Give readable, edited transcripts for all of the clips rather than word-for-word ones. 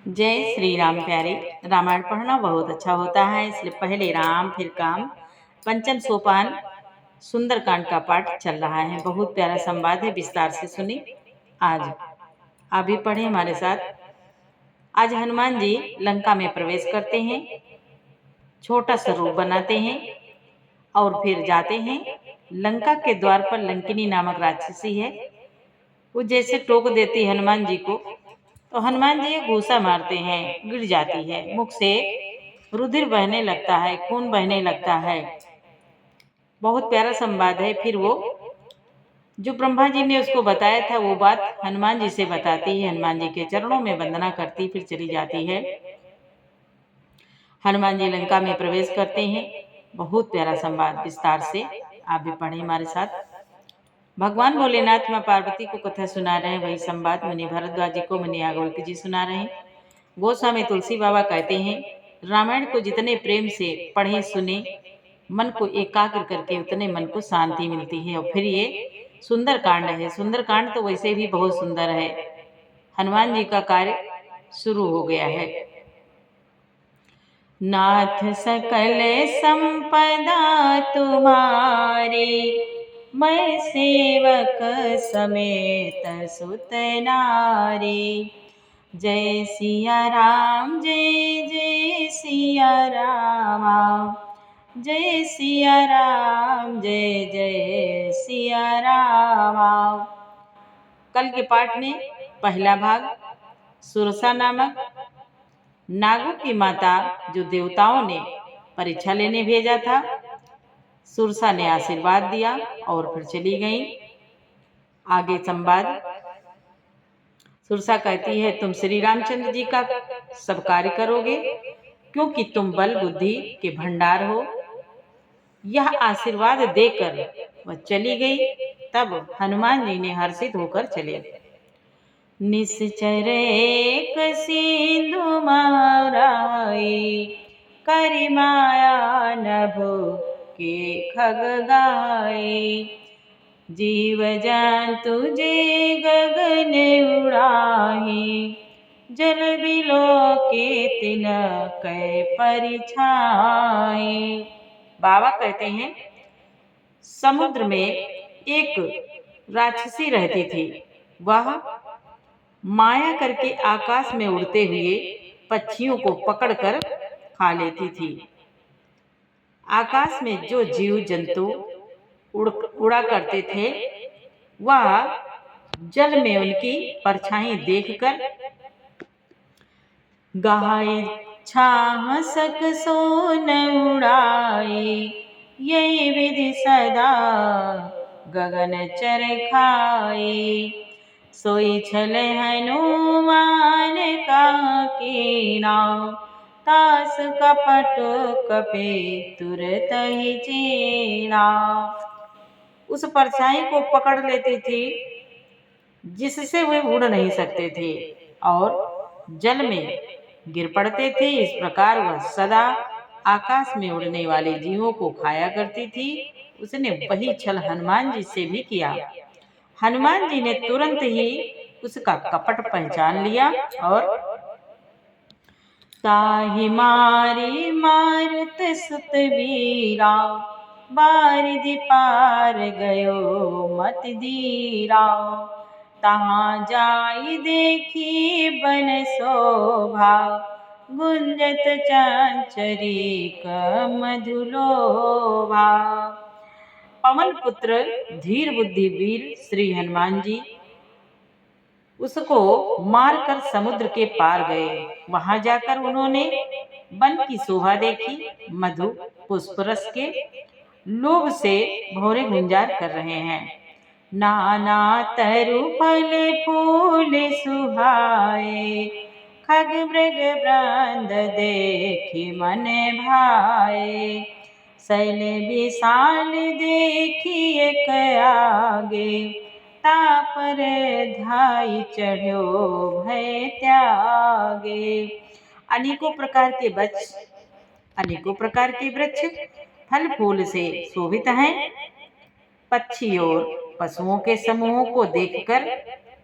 जय श्री राम प्यारे। रामायण पढ़ना बहुत अच्छा होता है, इसलिए पहले राम फिर काम। पंचम सोपान सुंदरकांड का पाठ चल रहा है। बहुत प्यारा संवाद है, विस्तार से सुने। आज आप भी पढ़े हमारे साथ। आज हनुमान जी लंका में प्रवेश करते हैं, छोटा सा रूप बनाते हैं और फिर जाते हैं। लंका के द्वार पर लंकिनी नामक राक्षसी है। वो जैसे टोक देती है हनुमान जी को, तो हनुमान जी घूसा मारते हैं, गिर जाती है। मुख से रुधिर बहने लगता है, खून बहने लगता है। बहुत प्यारा संवाद है। फिर वो जो ब्रह्मा जी ने उसको बताया था वो बात हनुमान जी से बताती है, हनुमान जी के चरणों में वंदना करती, फिर चली जाती है। हनुमान जी लंका में प्रवेश करते हैं। बहुत प्यारा संवाद, विस्तार से आप भी पढ़े हमारे साथ। भगवान भोलेनाथ माँ पार्वती को कथा सुना रहे हैं, वही संवाद मुनि भरद्वाज जी को मुनि याज्ञवल्क्य जी सुना रहे हैं। गोस्वामी तुलसी बाबा कहते हैं, रामायण को जितने प्रेम से पढ़े सुने, मन को एकाग्र करके उतने मन को शांति मिलती है। और फिर ये सुंदर कांड है। सुंदर कांड तो वैसे भी बहुत सुंदर है। हनुमान जी का कार्य शुरू हो गया है। नाथ सकल संपदा तुम्हारे, मैं सेवक समेत सुत नारी। जय सिया राम, जय जय सिया रामा, जय सिया राम, जय जय सिया रामा। कल के पाठ में पहला भाग सुरसा नामक नागों की माता, जो देवताओं ने परीक्षा लेने भेजा था, सुरसा ने आशीर्वाद दिया और फिर चली गई। आगे संवाद। सुरसा कहती है, तुम श्री रामचंद्र जी का सब कार्य करोगे, क्योंकि तुम बल बुद्धि के भंडार हो। यह आशीर्वाद देकर वह चली गई। तब हनुमान जी ने हर्षित होकर चले। निश्चर एक सिंधु माराई, करि माया नभो के खग गाई। जीव जंतु जे गगन उड़ाही, जल बिलो के तिन कै परिछाई। बाबा कहते हैं, समुद्र में एक राक्षसी रहती थी। वह माया करके आकाश में उड़ते हुए पक्षियों को पकड़कर खा लेती थी। आकाश में जो जीव जंतु उड़ा करते थे, वह जल में उनकी परछाई देखकर गाय छाह सक सो न उड़ाए, यही विधि सदा गगन चर खाए। सोई छल हनुमान का कीना, तास कपट कपे तुरत ही चीना। उस परछाई को पकड़ लेती थी, जिससे वे उड़ नहीं सकते थे और जल में गिर पड़ते थे। इस प्रकार वह सदा आकाश में उड़ने वाले जीवों को खाया करती थी। उसने वही छल हनुमान जी से भी किया। हनुमान जी ने तुरंत ही उसका कपट पहचान लिया और ताहि मारी मारुत सुत वीरा, बारिधि पार गयो मत धीरा। तहाँ जाई देखी बन शोभा, गुंजत चंचरीक मधुलोभा। पवन पुत्र धीर बुद्धि वीर श्री हनुमान जी उसको मारकर समुद्र के पार गए। वहां जाकर उन्होंने वन की शोभा देखी। मधु पुष्प रस के लोभ से भौरे गुंजार कर रहे हैं। नाना तरु फल फूल सुहाए, खग मृग वृंद देखी मन भाए। शैल विशाल देखी एक आगे, तापर धाई चढ़ो भय त्यागे। अनेकों प्रकार के वृक्ष, अनेकों प्रकार के वृक्ष फल फूल से शोभित हैं। पक्षी और पशुओं के समूहों को देखकर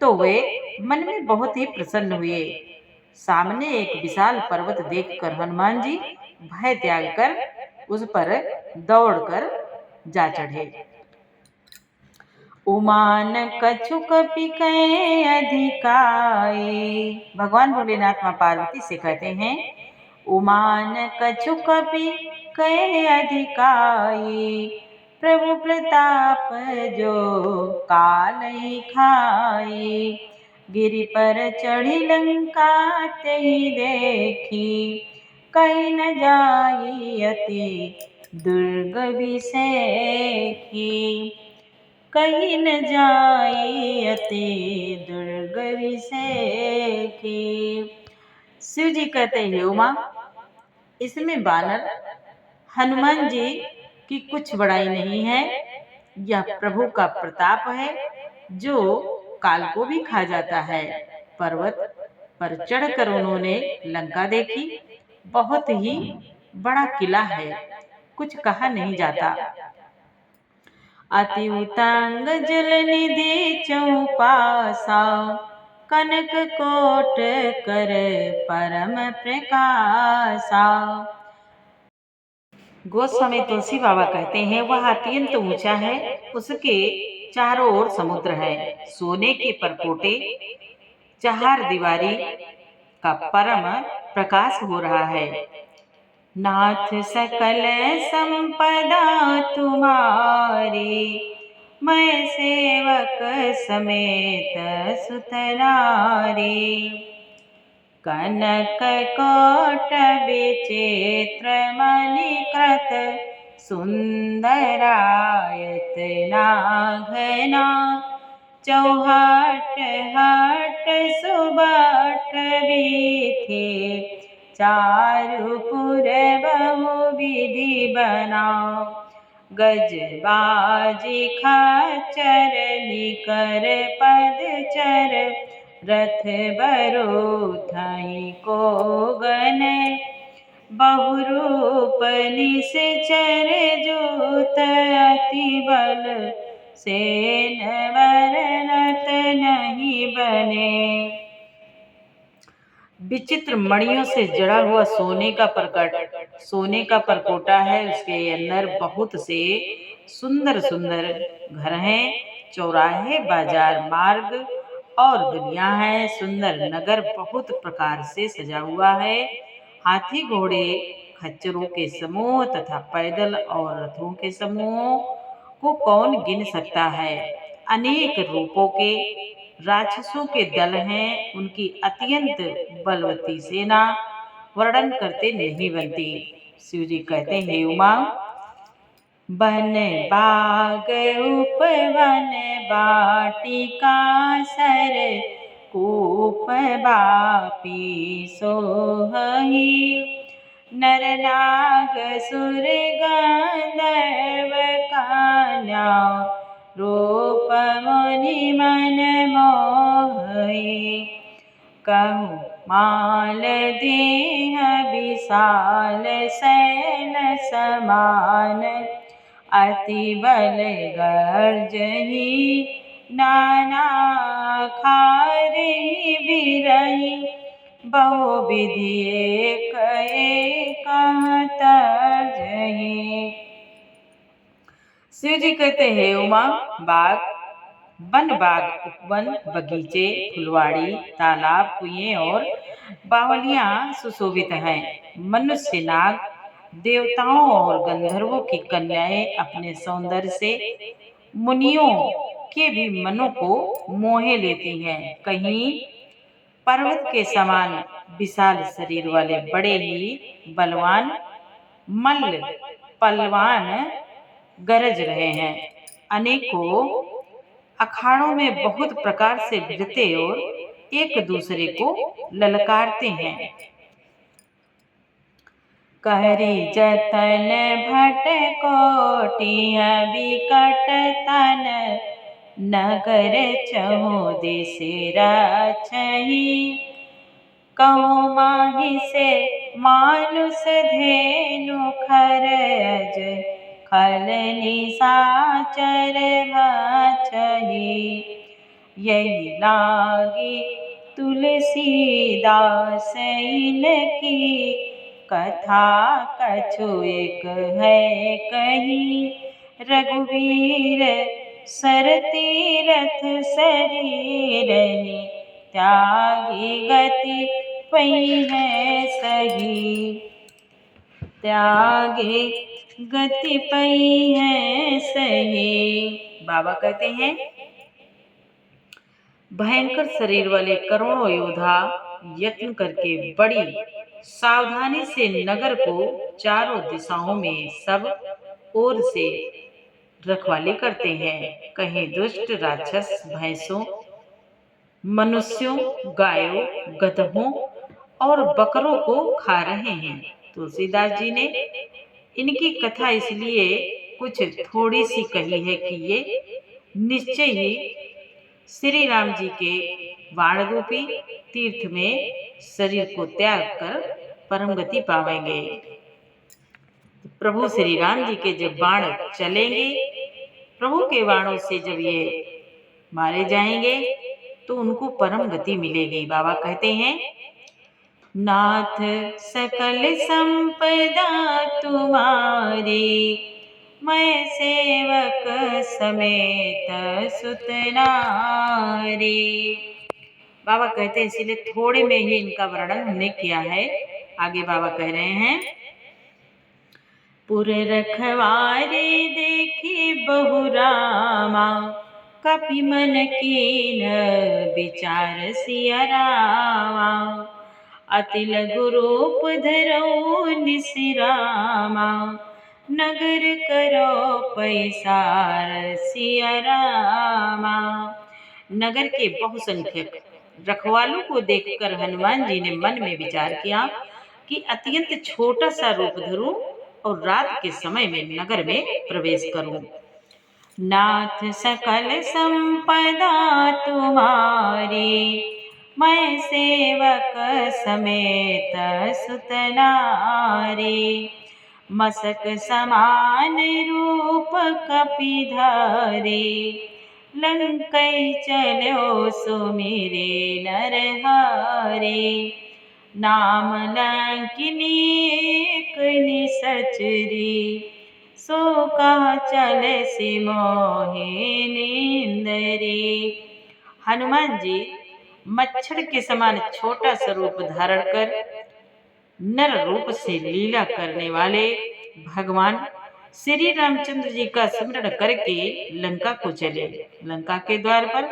तो वे मन में बहुत ही प्रसन्न हुए। सामने एक विशाल पर्वत देखकर हनुमान जी भय त्याग कर उस पर दौड़कर जा चढ़े। उमान कछु कपि कहे अधिकाए। भगवान भोलेनाथ माँ पार्वती से कहते हैं, उमान कछु कपि कहे अधिकाए, प्रभु प्रताप जो कालहि खाए। गिरि पर चढ़ी लंका तेहि देखी, कही न जाई अति दुर्ग विषेखी। कही न जाई अति दुर्ग विषेखी। शिव जी कहते हैं, उमा, इसमें बानर हनुमान जी की कुछ बड़ाई नहीं है। यह प्रभु का प्रताप है जो काल को भी खा जाता है। पर्वत पर चढ़कर उन्होंने लंका देखी। बहुत ही बड़ा किला है, कुछ कहा नहीं जाता। अति उतंग जल निधि चौपासा, कनक कोट कर परम प्रकाशा। गोस्वामी तुलसी बाबा कहते हैं, वह अत्यंत ऊंचा है, उसके चारों ओर समुद्र है, सोने के परकोटे, चार दीवारी का परम प्रकाश हो रहा है। नाथ सकल संपदा तुम्हारी, मैं सेवक समेत सुतनारी। कनक कोट विचित्र मणिकृत, सुंदरायत नाघना। चौहट हट सुबट वीथि, चारुपुर बहु विधि बना। गजबाजी खच्चर निकर पदचर, रथ बरोथहि को गन। बहुरूप निश्चर जूत, अति बल सेन वर्णत नहीं बने। विचित्र मणियों से जड़ा हुआ सोने का परकोटा है। उसके अंदर बहुत से सुंदर सुंदर घर हैं, चौराहे, बाजार, मार्ग और गलियां हैं। सुंदर नगर बहुत प्रकार से सजा हुआ है। हाथी, घोड़े, खच्चरों के समूह तथा पैदल और रथों के समूहों को कौन गिन सकता है। अनेक रूपों के राक्षसों के दल हैं, उनकी अत्यंत बलवती सेना वर्णन करते नहीं बनती। शिव जी कहते हैं, उमा, बन बाग उपवन बाटिका, सर कूप बापी सोहहि। नर नाग सुर गंधर्व कन्या, रूप मुनि मन मोहि। कहूँ माल देह विशाल शैल समान, अति बल गर्जहि नाना खारहि बिरहि। बहु विधि एक एक तर्जहि। शिव जी कहते हैं, उमा, बाग, बाग, उपवन, बगीचे, फुलवाड़ी, तालाब, कुएं और बावलियां सुशोभित हैं। मनुष्य, नाग, देवताओं और गंधर्वों की कन्याएं अपने सौंदर्य से मुनियों के भी मनों को मोहे लेती हैं। कहीं पर्वत के समान विशाल शरीर वाले बड़े ही बलवान मल्ल पलवान गरज रहे हैं। अनेकों अखाड़ों में बहुत प्रकार से भिड़ते और एक दूसरे को ललकारते हैं। कहरी जतन भट कोटिया विकट तन, नगर चहु दिस राछहि। कहूँ माहि से मानुष धेनु खर अज, खल निशाचर भक्षहि। यही लागी तुलसीदास इनकी कथा कछु एक है कही। रघुवीर सर तीरथ शरीर त्यागी गति पई है सही। त्यागे गति पई है सही। बाबा कहते हैं भयंकर शरीर वाले करोड़ों योद्धा यत्न करके बड़ी सावधानी से नगर को चारों दिशाओं में सब ओर से रखवाली करते हैं। कहीं दुष्ट राक्षस भैंसों, मनुष्यों, गायों, गधों और बकरों को खा रहे हैं। तुलसीदास जी ने इनकी कथा इसलिए कुछ थोड़ी सी कही है कि ये निश्चय ही श्री राम जी के बाण रूपी तीर्थ में शरीर को त्याग कर परम गति पावेंगे। प्रभु श्री राम जी के जब बाण चलेंगे, प्रभु के बाणों से जब ये मारे जाएंगे तो उनको परम गति मिलेगी। बाबा कहते हैं नाथ सकल संपदा तुम्हारी, मैं सेवक समेत सुत नारी। बाबा कहते हैं इसीलिए थोड़े में ही इनका वर्णन हमने किया है। आगे बाबा कह रहे हैं पुर रखवारे देखी बहु रामा, कपि मन कीन विचार सिया रामा। अति लघु रूप धरो निसिरामा, नगर करो पैसार सिया रामा। नगर के बहुसंख्यक रखवालों को देखकर हनुमान जी ने मन में विचार किया कि अत्यंत छोटा सा रूप धरूं और रात के समय में नगर में प्रवेश करूं। नाथ सकल संपदा तुम्हारी, मैं सेवक समेत सुत नारी। मसक समान रूप कपिधारी, लंकै चलो सुमिरे नरहारी। नाम लंकिनी एक निसचरी, सो कह चले सिमोहे नींदरी। हनुमान जी मच्छर के समान छोटा स्वरूप धारण कर नर रूप से लीला करने वाले भगवान श्री रामचंद्र जी का स्मरण करके लंका को चले। लंका के द्वार पर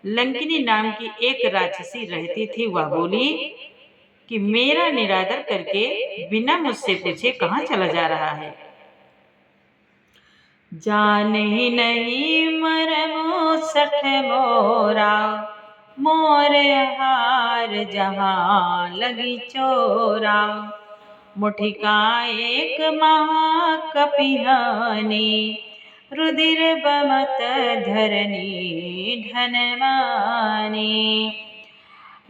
लंकिनी नाम की एक राक्षसी रहती थी। वह बोली कि मेरा निरादर करके बिना मुझसे पूछे कहाँ चला जा रहा है। जाने ही नहीं मरमो सठ मोरा, मोर हार जहाँ लगी चोरा। मुठिका एक महाकपिहानी, रुधिर बमत धरनी धनवानी।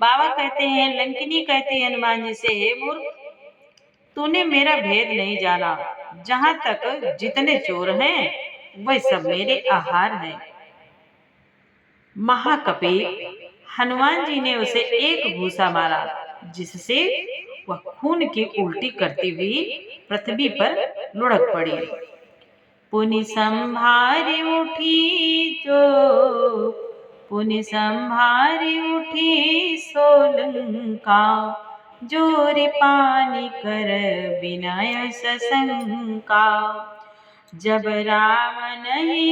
बाबा कहते हैं लंकिनी कहती है हनुमान जी से हे मूर्ख, तूने मेरा भेद नहीं जाना। जहां तक जितने चोर हैं वह सब मेरे आहार हैं। महाकपि हनुमान जी ने उसे एक घूसा मारा जिससे वह खून की उल्टी करती हुई पृथ्वी पर लुढ़क पड़ी। पुनि संभारी उठी पुनि संभारी उठी सोलंका, जोरि पानी कर विनय सशंका। जब राम नहीं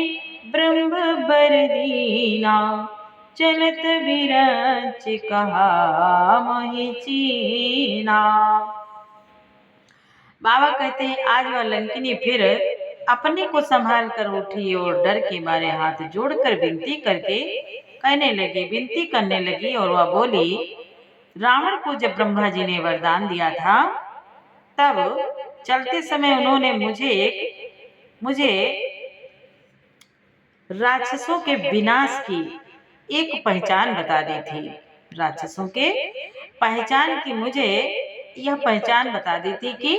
ब्रह्म बर दीना, चलत बिरंच कहा मोहि चीना। बाबा कहते हैं आज वह लंकिनी फिर अपने को संभाल कर उठी और डर के मारे हाथ जोड़कर विनती करने लगी और वह बोली रावण को जब ब्रह्मा जी ने वरदान दिया था तब चलते समय उन्होंने मुझे राक्षसों के विनाश की एक पहचान बता दी थी। राक्षसों के पहचान की मुझे यह पहचान बता दी थी कि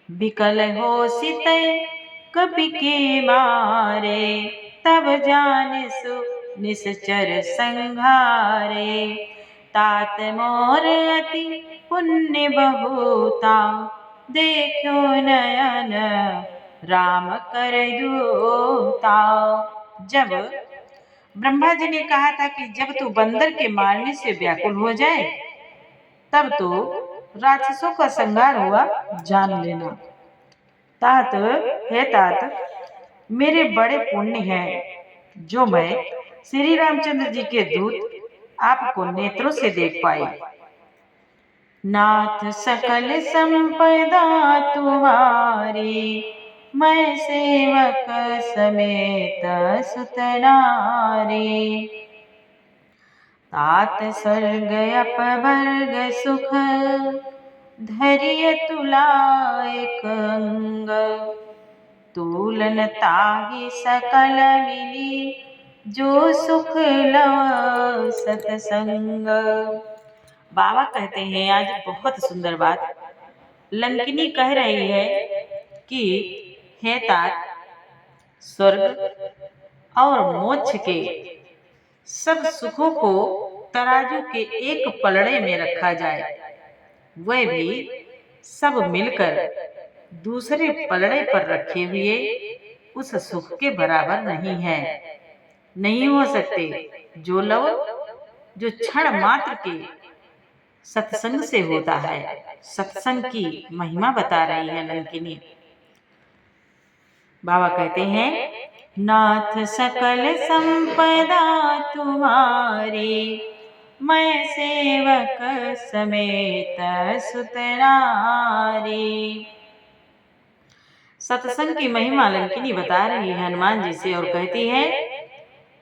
विकल हो सित कपि के मारे, तब जान सु निश्चर संघारे। तात मोर अति पुण्य बहुता, देखो नयन राम कर दूता। जब ब्रह्मा जी ने कहा था कि जब तू बंदर के मारने से व्याकुल हो जाए तब तो राक्षसों का संहार हुआ जान लेना। तात, हे तात, मेरे बड़े पुण्य हैं जो मैं श्री रामचंद्र जी के दूत आपको नेत्रों से देख पाई। नाथ सकल संपदा तुम्हारी, मैं सेवक समेत सुत नारी। तात स्वर्ग अपवर्ग सुख, धैर्य तुलायक अंग। तूलन ताहि सकल मिली, जो सुख लव सतसंग। बाबा कहते हैं आज बहुत सुंदर बात। लंकिनी कह रही है कि हे तात, स्वर्ग और मोक्ष के सब सुखों को तराजू के एक पलड़े में रखा जाए, वह भी सब मिलकर दूसरे पलड़े पर रखे हुए उस सुख के बराबर नहीं है, नहीं हो सकते। जो क्षण मात्र के सत्संग से होता है। सत्संग की महिमा बता रही है लंकिनी। बाबा कहते हैं, नाथ सकल संपदा तुम्हारी, मैं सेवक समेत सुत नारी। सत्संग की महिमा लंकिनी बता रही है हनुमान जी से और कहती है,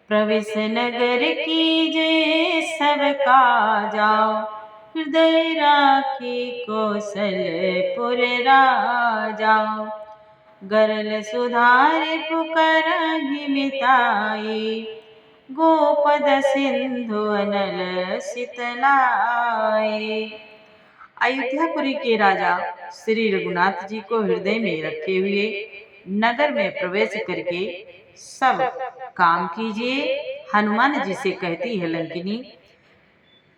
प्रवेश नगर कीजे सब काजा, हृदय राखी कौशलपुर राजा। गरल सुधार पुकारहि मिताई, गोपद सिंधु अनल शीतलाई। अयोध्यापुरी के राजा श्री रघुनाथ जी को हृदय में रखे हुए नगर में प्रवेश करके सब काम कीजिए। हनुमान जी से कहती है लंकिनी,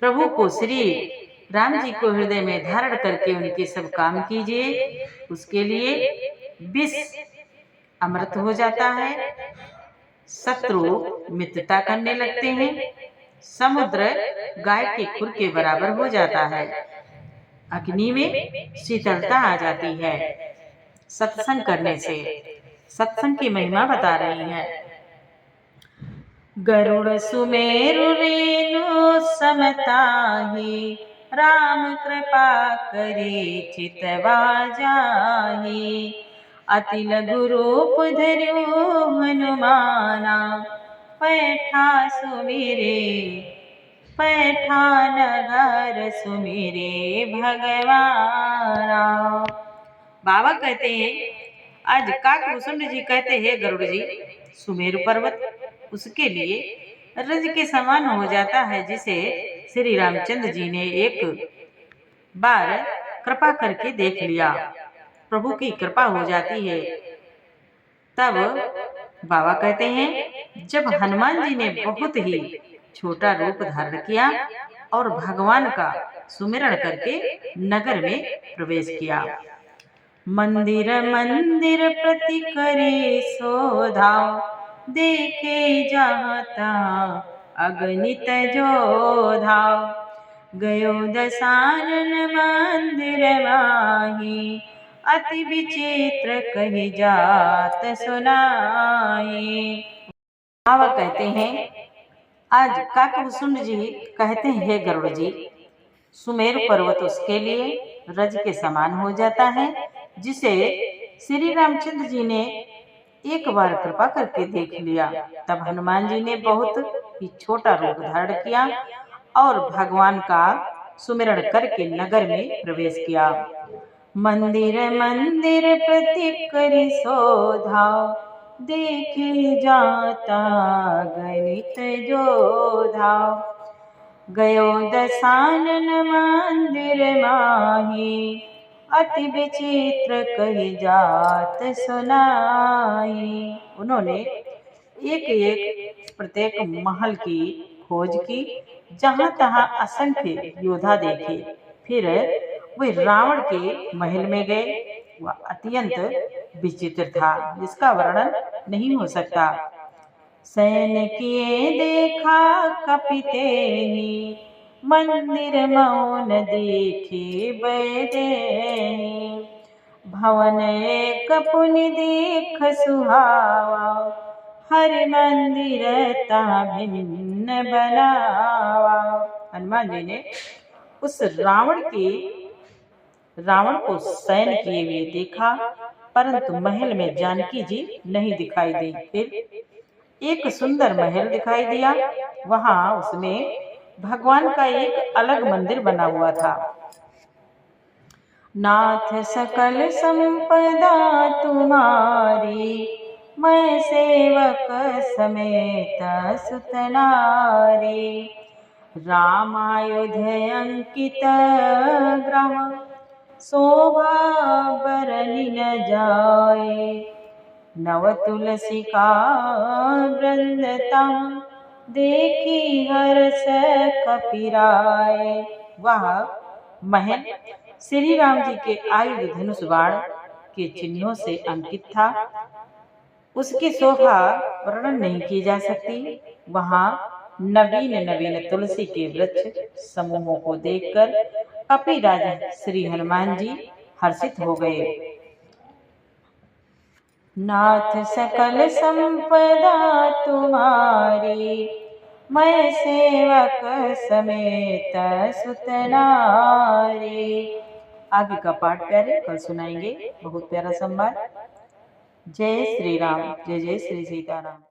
प्रभु को श्री राम जी को हृदय में धारण करके उनके सब काम कीजिए। उसके लिए विष अमृत हो जाता है, शत्रु मित्रता करने लगते हैं, समुद्र गाय के खुर के बराबर हो जाता है, अग्नि में शीतलता आ जाती है सत्संग करने से। सत्संग की महिमा बता रही है। गरुड़ सुमेरु रेणु समताहि, राम कृपा करी चितवा जाहि। अति लघु रूप धर्यो हनुमाना, पैठा सुमिरे पैठा नगर सुमिरे भगवाना। बाबा कहते हैं, आज काकभूषुंड जी कहते हैं गरुड़ जी, सुमेरु पर्वत उसके लिए रज के समान हो जाता है, जिसे श्री रामचंद्र जी ने एक बार कृपा करके देख लिया, प्रभु की कृपा हो जाती है। तब बाबा कहते हैं, जब हनुमान जी ने बहुत ही छोटा रूप धारण किया और भगवान का सुमिरण करके नगर में प्रवेश किया। मंदिर मंदिर प्रति करे शोधा, देखे जाता अगणित जोधा। गयो दसानन मंदिर माही, अति विचित्र कही जात सुनाई। बाबा कहते हैं, आज काकभूषुंड जी कहते हैं गरुड़ जी, सुमेरु पर्वत उसके लिए रज के समान हो जाता है, जिसे श्री रामचंद्र जी ने एक बार कृपा करके देख लिया। तब हनुमान जी ने बहुत ही छोटा रूप धारण किया और भगवान का सुमिरण करके नगर में प्रवेश किया। मंदिर मंदिर प्रति करि शोधा, देखे जाता गणित जोधा। गयो दसानन मंदिर माही, अति विचित्र कही जात सुनाई। उन्होंने एक एक प्रत्येक महल की खोज की, जहां तहां असंख्य योद्धा देखे। फिर वे रावण के महल में गए। वह अत्यंत विचित्र था, जिसका वर्णन नहीं हो सकता। सैन किए देखा कपिते ही, मंदिर मौन देखे बैदेही। भवन एक पुनि देख सुहावा, हर मंदिर ता भिन्न बनावा। हनुमान जी ने उस रावण को शयन किए हुए देखा, परंतु महल में जानकी जी नहीं दिखाई दी। फिर एक सुंदर महल दिखाई दिया। वहां उसमें भगवान का एक अलग मंदिर बना हुआ था। नाथ सकल संपदा तुम्हारी, मैं सेवक समेत सुत नारी। रामायुध अंकित ग्रह, शोभा बरनि न जाए। नव तुलसी का वृंदतम, देखी हर्ष कपिराए। वह महल श्री राम जी के आयुध धनुष बाण के चिन्हों से अंकित था। उसकी शोभा वर्णन नहीं की जा सकती। वहां नवीन नवीन तुलसी के वृक्ष समूहों को देखकर कपिराज श्री हनुमान जी हर्षित हो गए। नाथ सकल संपदा तुम्हारी, मैं सेवक समेत सुत नारी। आगे का पाठ प्यारे कल सुनाएंगे। बहुत प्यारा संवाद। जय श्री राम, जय जय श्री सीताराम।